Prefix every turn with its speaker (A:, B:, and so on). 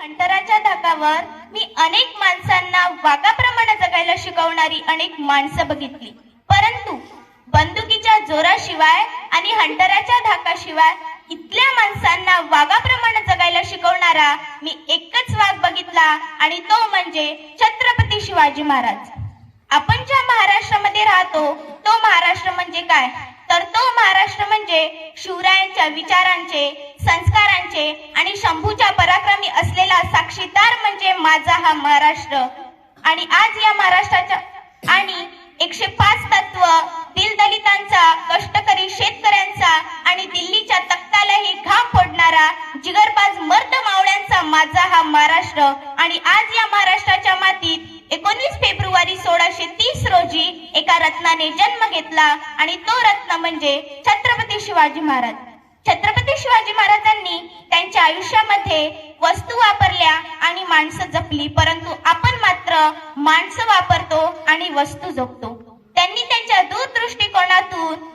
A: अंतराच्या धाकावर मी अनेक माणसांना वाघाप्रमाणे जगायला शिकवणारी अनेक माणसं बघितली, परंतु बंदुकीच्या जोराशिवाय आणि हंटराच्या धाकाशिवाय इथल्या माणसांना वाघाप्रमाणे जगायला शिकवणारा मी एकच वाघ बघितला आणि तो म्हणजे छत्रपती शिवाजी महाराज. आपण ज्या महाराष्ट्रामध्ये राहतो तो महाराष्ट्र म्हणजे काय, तर तो महाराष्ट्र म्हणजे शिवरायांच्या विचारांचे, संस्कारांचे आणि शंभूच्या पराक्रमी असलेला साक्षीदार म्हणजे माझा हा महाराष्ट्र. आणि आज या महाराष्ट्राच्या आणि 105 तत्व, दिलदलितांचा, कष्टकरी शेतकऱ्यांचा आणि दिल्लीच्या तख्तालाही घाम फोडणारा जिगरबाज मर्द मावळ्यांचा माझा हा महाराष्ट्र. आणि आज या महाराष्ट्राच्या मातीत 19 फेब्रुवारी 1630 रोजी एका रत्नाने जन्म घेतला आणि तो रत्न म्हणजे छत्रपती शिवाजी महाराज. छत्रपती शिवाजी महाराजांनी त्यांच्या आयुष्यामध्ये वस्तू वापरल्या आणि माणसं जपली, परंतु आपण मात्र माणसं वापरतो आणि वस्तू जपतो. त्यांनी त्यांच्या दूरदृष्टिकोनातून